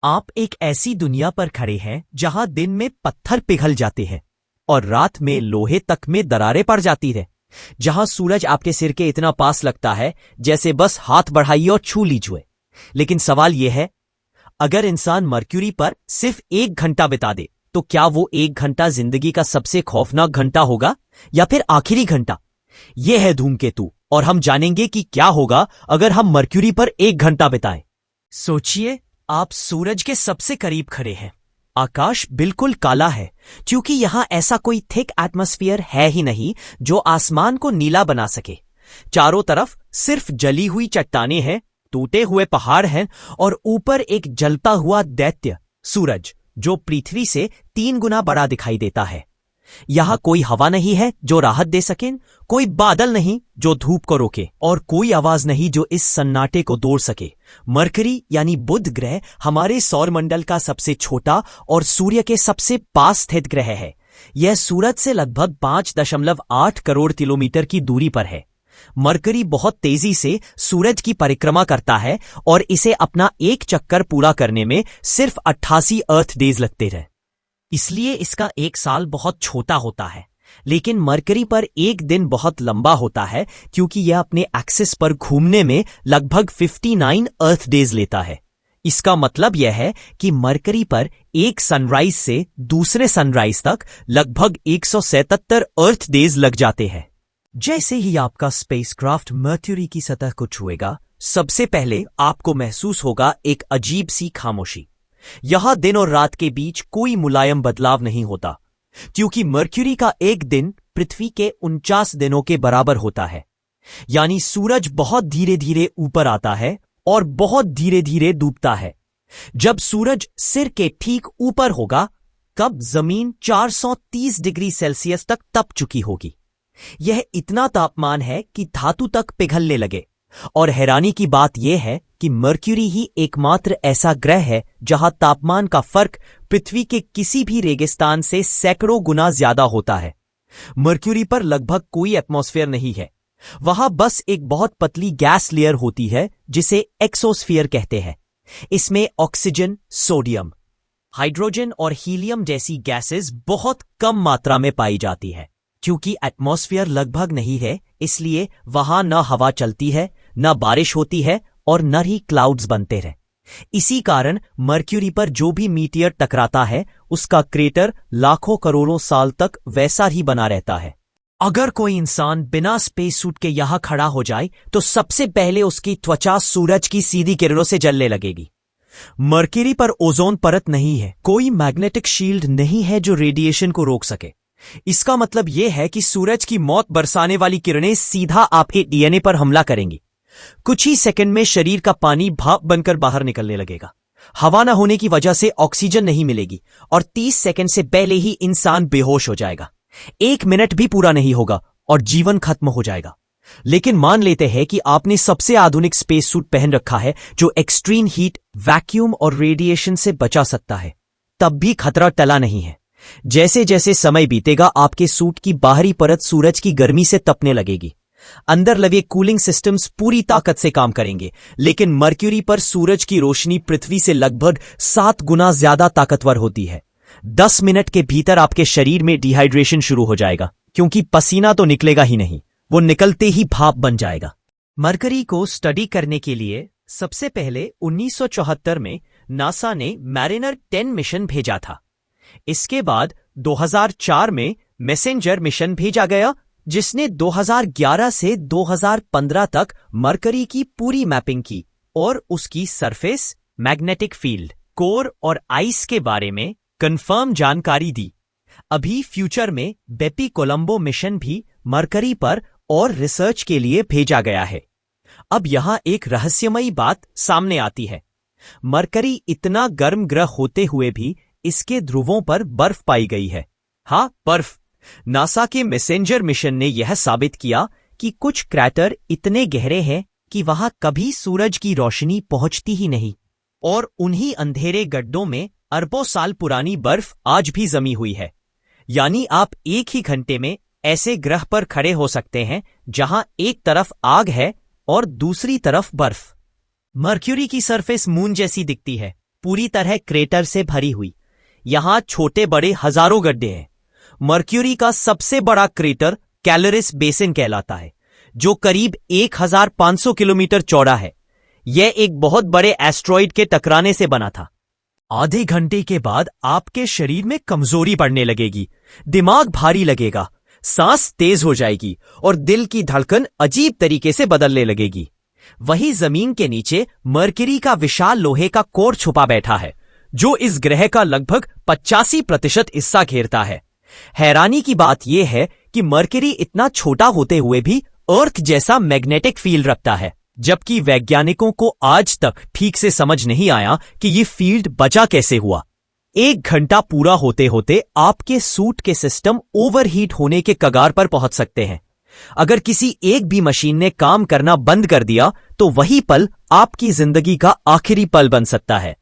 आप एक ऐसी दुनिया पर खड़े हैं जहां दिन में पत्थर पिघल जाते हैं और रात में लोहे तक में दरारें पड़ जाती है, जहां सूरज आपके सिर के इतना पास लगता है जैसे बस हाथ बढ़ाइए और छू लीजिए। लेकिन सवाल यह है, अगर इंसान मरक्यूरी पर सिर्फ 1 घंटा बिता दे तो क्या वो 1 घंटा जिंदगी का सबसे खौफनाक घंटा होगा या फिर आखिरी घंटा? यह है धूमकेतु और हम जानेंगे कि क्या होगा अगर हम मरक्यूरी पर 1 घंटा बिताएं। सोचिए, आप सूरज के सबसे करीब खड़े हैं। आकाश बिल्कुल काला है क्योंकि यहां ऐसा कोई थिक एटमॉस्फेयर है ही नहीं जो आसमान को नीला बना सके। चारों तरफ सिर्फ जली हुई चट्टानें हैं, टूटे हुए पहाड़ हैं और ऊपर एक जलता हुआ दैत्य सूरज जो पृथ्वी से 3 गुना बड़ा दिखाई देता है। यहां कोई हवा नहीं है जो राहत दे सके, कोई बादल नहीं जो धूप को रोके और कोई आवाज नहीं जो इस सन्नाटे को तोड़ सके। मरकरी यानी बुध ग्रह हमारे सौरमंडल का सबसे छोटा और सूर्य के सबसे पास स्थित ग्रह है। यह सूरज से लगभग 5.8 करोड़ किलोमीटर की दूरी पर है। मरकरी बहुत तेजी से सूरज की परिक्रमा करता है और इसे अपना एक चक्कर पूरा करने में सिर्फ 88 अर्थ डेज लगते हैं। इसलिए इसका एक साल बहुत छोटा होता है। लेकिन मरकरी पर एक दिन बहुत लंबा होता है क्योंकि यह अपने एक्सिस पर घूमने में लगभग 59 अर्थ डेज लेता है। इसका मतलब यह है कि मरकरी पर एक सनराइज से दूसरे सनराइज तक लगभग 177 अर्थ डेज लग जाते हैं। जैसे ही आपका स्पेसक्राफ्ट मर्क्यूरी की सतह को छुएगा, सबसे पहले आपको महसूस होगा एक अजीब सी खामोशी। यहां दिन और रात के बीच कोई मुलायम बदलाव नहीं होता क्योंकि मरक्यूरी का एक दिन पृथ्वी के 49 दिनों के बराबर होता है। यानी सूरज बहुत धीरे धीरे ऊपर आता है और बहुत धीरे धीरे डूबता है। जब सूरज सिर के ठीक ऊपर होगा, तब जमीन 430 डिग्री सेल्सियस तक तप चुकी होगी। यह इतना तापमान है कि धातु तक पिघलने लगे। और हैरानी की बात यह है कि मरक्यूरी ही एकमात्र ऐसा ग्रह है जहां तापमान का फर्क पृथ्वी के किसी भी रेगिस्तान से सैकड़ों गुना ज्यादा होता है। मरक्यूरी पर लगभग कोई एटमॉस्फेयर नहीं है। वहां बस एक बहुत पतली गैस लेयर होती है जिसे एक्सोस्फीयर कहते हैं। इसमें ऑक्सीजन, सोडियम, हाइड्रोजन और हीलियम जैसी गैसेस बहुत कम मात्रा में पाई जाती है। क्योंकि एटमॉस्फेयर लगभग नहीं है, इसलिए वहां न हवा चलती है, न बारिश होती है और न ही क्लाउड्स बनते हैं। इसी कारण मरक्यूरी पर जो भी मीटियर टकराता है उसका क्रेटर लाखों करोड़ों साल तक वैसा ही बना रहता है। अगर कोई इंसान बिना स्पेस सूट के यहां खड़ा हो जाए तो सबसे पहले उसकी त्वचा सूरज की सीधी किरणों से जलने लगेगी। मरक्यूरी पर ओजोन परत नहीं है, कोई मैग्नेटिक शील्ड नहीं है जो रेडिएशन को रोक सके। इसका मतलब यह है कि सूरज की मौत बरसाने वाली किरणें सीधा आपके डीएनए पर हमला करेंगी। कुछ ही सेकंड में शरीर का पानी भाप बनकर बाहर निकलने लगेगा। हवा न होने की वजह से ऑक्सीजन नहीं मिलेगी और 30 सेकंड से पहले ही इंसान बेहोश हो जाएगा। 1 मिनट भी पूरा नहीं होगा और जीवन खत्म हो जाएगा। लेकिन मान लेते हैं कि आपने सबसे आधुनिक स्पेस सूट पहन रखा है जो एक्सट्रीम हीट, वैक्यूम और रेडिएशन से बचा सकता है, तब भी खतरा टला नहीं है। जैसे जैसे समय बीतेगा, आपके सूट की बाहरी परत सूरज की गर्मी से तपने लगेगी। अंदर लगे कूलिंग सिस्टम्स पूरी ताकत से काम करेंगे, लेकिन मरक्यूरी पर सूरज की रोशनी पृथ्वी से लगभग 7 गुना ज्यादा ताकतवर होती है। 10 मिनट के भीतर आपके शरीर में डिहाइड्रेशन शुरू हो जाएगा क्योंकि पसीना तो निकलेगा ही नहीं, वो निकलते ही भाप बन जाएगा। मरक्यूरी को स्टडी करने के लिए सबसे पहले 1974 में नासा ने मैरिनर 10 मिशन भेजा था। इसके बाद 2004 में मैसेंजर मिशन भेजा गया जिसने 2011 से 2015 तक मरक्यूरी की पूरी मैपिंग की और उसकी सरफेस, मैग्नेटिक फील्ड, कोर और आइस के बारे में कंफर्म जानकारी दी। अभी फ्यूचर में बेपी कोलंबो मिशन भी मरक्यूरी पर और रिसर्च के लिए भेजा गया है। अब यहां एक रहस्यमयी बात सामने आती है। मरक्यूरी इतना गर्म ग्रह होते हुए भी इसके ध्रुवों पर बर्फ पाई गई है। हाँ, बर्फ। नासा के मैसेंजर मिशन ने यह साबित किया कि कुछ क्रैटर इतने गहरे हैं कि वहां कभी सूरज की रोशनी पहुंचती ही नहीं और उन्हीं अंधेरे गड्ढों में अरबों साल पुरानी बर्फ आज भी जमी हुई है। यानी आप एक ही घंटे में ऐसे ग्रह पर खड़े हो सकते हैं जहां एक तरफ आग है और दूसरी तरफ बर्फ। मरक्यूरी की सरफेस मून जैसी दिखती है, पूरी तरह क्रेटर से भरी हुई। यहां छोटे बड़े हजारों गड्ढे हैं। मर्क्यूरी का सबसे बड़ा क्रेटर कैलोरिस बेसिन कहलाता है, जो करीब 1500 किलोमीटर चौड़ा है। यह एक बहुत बड़े एस्ट्रॉइड के टकराने से बना था। आधे घंटे के बाद आपके शरीर में कमजोरी पड़ने लगेगी, दिमाग भारी लगेगा, सांस तेज हो जाएगी और दिल की धड़कन अजीब तरीके से बदलने लगेगी। वही जमीन के नीचे मर्क्यूरी का विशाल लोहे का कोर छुपा बैठा है, जो इस ग्रह का लगभग 85% हिस्सा घेरता है। हैरानी की बात यह है कि मर्क्यूरी इतना छोटा होते हुए भी अर्थ जैसा मैग्नेटिक फील्ड रखता है, जबकि वैज्ञानिकों को आज तक ठीक से समझ नहीं आया कि यह फील्ड बचा कैसे हुआ। 1 घंटा पूरा होते होते आपके सूट के सिस्टम ओवरहीट होने के कगार पर पहुंच सकते हैं। अगर किसी एक भी मशीन ने काम करना बंद कर दिया तो वही पल आपकी जिंदगी का आखिरी पल बन सकता है।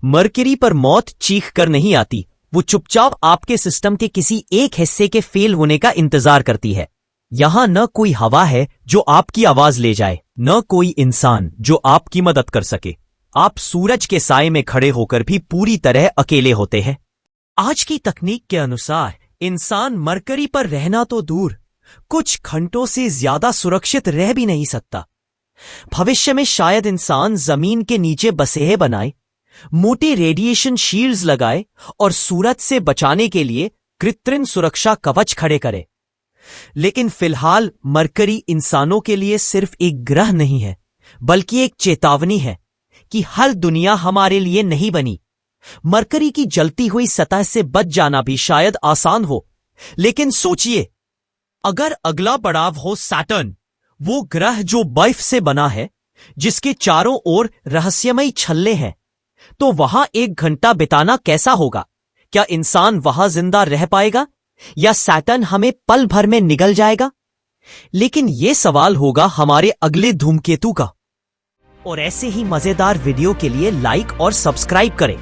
मर्क्यूरी पर मौत चीख कर नहीं आती, वो चुपचाप आपके सिस्टम के किसी एक हिस्से के फेल होने का इंतजार करती है। यहां न कोई हवा है जो आपकी आवाज ले जाए, न कोई इंसान जो आपकी मदद कर सके। आप सूरज के साए में खड़े होकर भी पूरी तरह अकेले होते हैं। आज की तकनीक के अनुसार इंसान मरकरी पर रहना तो दूर, कुछ घंटों से ज्यादा सुरक्षित रह भी नहीं सकता। भविष्य में शायद इंसान जमीन के नीचे बसेरे बनाए, मोटे रेडिएशन शील्ड्स लगाए और सूरज से बचाने के लिए कृत्रिम सुरक्षा कवच खड़े करे। लेकिन फिलहाल मरकरी इंसानों के लिए सिर्फ एक ग्रह नहीं है, बल्कि एक चेतावनी है कि हर दुनिया हमारे लिए नहीं बनी। मरकरी की जलती हुई सतह से बच जाना भी शायद आसान हो, लेकिन सोचिए, अगर अगला पड़ाव हो सैटर्न, वो ग्रह जो बर्फ से बना है, जिसके चारों ओर रहस्यमयी छल्ले हैं, तो वहां 1 घंटा बिताना कैसा होगा? क्या इंसान वहां जिंदा रह पाएगा या सैटर्न हमें पल भर में निगल जाएगा? लेकिन यह सवाल होगा हमारे अगले धूमकेतु का। और ऐसे ही मजेदार वीडियो के लिए लाइक और सब्सक्राइब करें।